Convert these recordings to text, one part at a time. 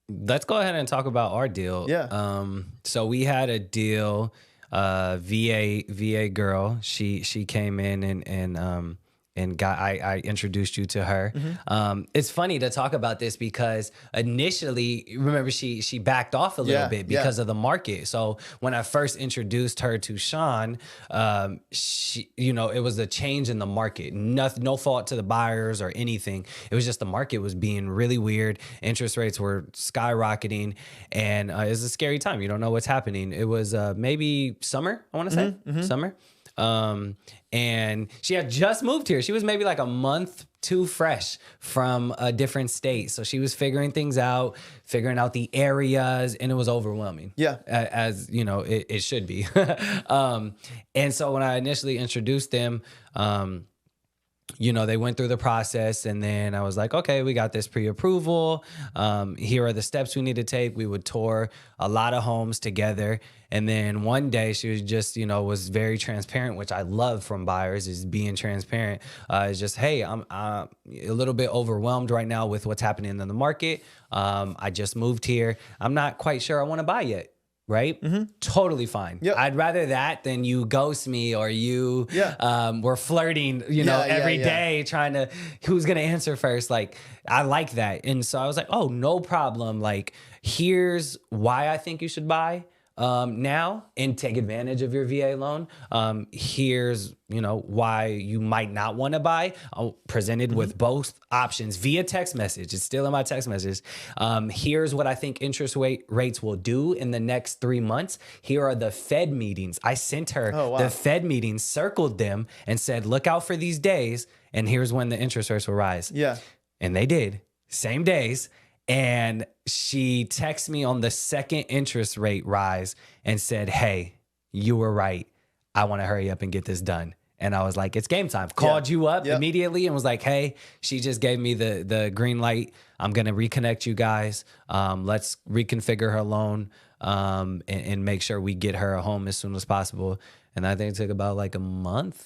Let's go ahead and talk about our deal. Yeah. So we had a deal, VA girl. She came in and I introduced you to her. It's funny to talk about this because initially, remember, she backed off a little bit because of the market. So when I first introduced her to Sean, she, it was a change in the market. No fault to the buyers or anything. It was just the market was being really weird. Interest rates were skyrocketing, and it was a scary time. You don't know what's happening. It was maybe summer, I want to say, summer. And she had just moved here. She was maybe like a month too fresh from a different state. So she was figuring things out, figuring out the areas, and it was overwhelming. Yeah. As it should be. And so when I initially introduced them, they went through the process, and then I was like, okay, we got this pre-approval. Here are the steps we need to take. We would tour a lot of homes together. And then one day she was just, was very transparent, which I love from buyers, is being transparent. It's just, hey, I'm a little bit overwhelmed right now with what's happening in the market. I just moved here. I'm not quite sure I want to buy yet. Right? Totally fine. Yep. I'd rather that than you ghost me or you were flirting, every day trying to, who's going to answer first? Like, I like that. And so I was like, oh, no problem. Like, here's why I think you should buy now and take advantage of your VA loan. Here's, why you might not want to buy. I'll presented with both options via text message. It's still in my text message. Here's what I think interest rates will do in the next 3 months. Here are the Fed meetings. I sent her the Fed meetings, circled them, and said, look out for these days. And here's when the interest rates will rise. Yeah. And they did. Same days. And she texted me on the second interest rate rise and said, hey, you were right. I want to hurry up and get this done. And I was like, it's game time. Called you up immediately and was like, hey, she just gave me the green light. I'm going to reconnect you guys. Let's reconfigure her loan and make sure we get her a home as soon as possible. And I think it took about like a month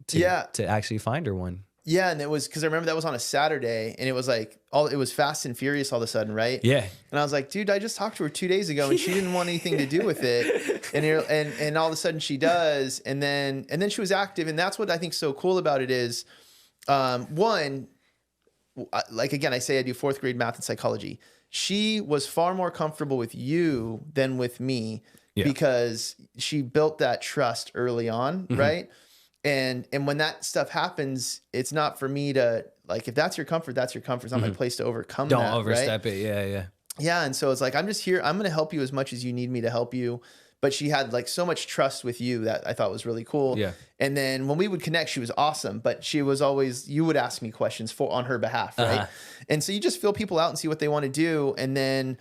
to actually find her one. Yeah, and it was because I remember that was on a Saturday, and it was like it was fast and furious all of a sudden, right? Yeah. And I was like, dude, I just talked to her 2 days ago, and she didn't want anything to do with it, and all of a sudden she does, and then she was active, and that's what I think is so cool about it is, one, like again, I say I do 4th grade math and psychology. She was far more comfortable with you than with me because she built that trust early on, right? And when that stuff happens, it's not for me to, like, if that's your comfort, that's your comfort. It's not my place to overcome that. Don't overstep it. Yeah. Yeah. And so it's like, I'm just here. I'm going to help you as much as you need me to help you. But she had like so much trust with you that I thought was really cool. Yeah. And then when we would connect, she was awesome. But she was always, you would ask me questions on her behalf, right? And so you just fill people out and see what they want to do. And then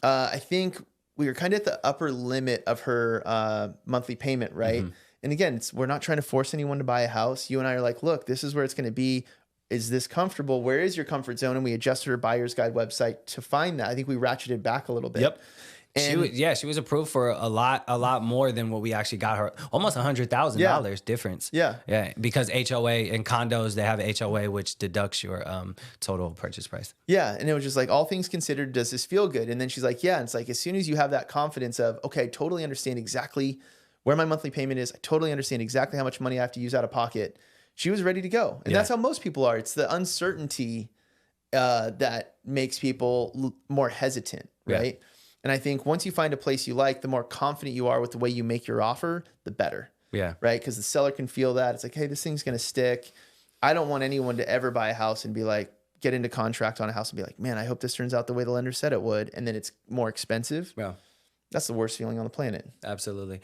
I think we were kind of at the upper limit of her monthly payment, right? And again, we're not trying to force anyone to buy a house. You and I are like, look, this is where it's going to be. Is this comfortable? Where is your comfort zone? And we adjusted her buyer's guide website to find that. I think we ratcheted back a little bit. Yep. And she was approved for a lot more than what we actually got her. Almost $100,000 difference. Yeah. Yeah. Because HOA and condos, they have HOA, which deducts your total purchase price. Yeah. And it was just like, all things considered, does this feel good? And then she's like, yeah. And it's like, as soon as you have that confidence of, okay, I totally understand exactly where my monthly payment is. I totally understand exactly how much money I have to use out of pocket. She was ready to go. And that's how most people are. It's the uncertainty that makes people more hesitant, right? Yeah. And I think once you find a place you like, the more confident you are with the way you make your offer, the better. Yeah. Right? Because the seller can feel that. It's like, hey, this thing's going to stick. I don't want anyone to ever buy a house and be like, get into contract on a house and be like, man, I hope this turns out the way the lender said it would. And then it's more expensive. Yeah. That's the worst feeling on the planet. Absolutely.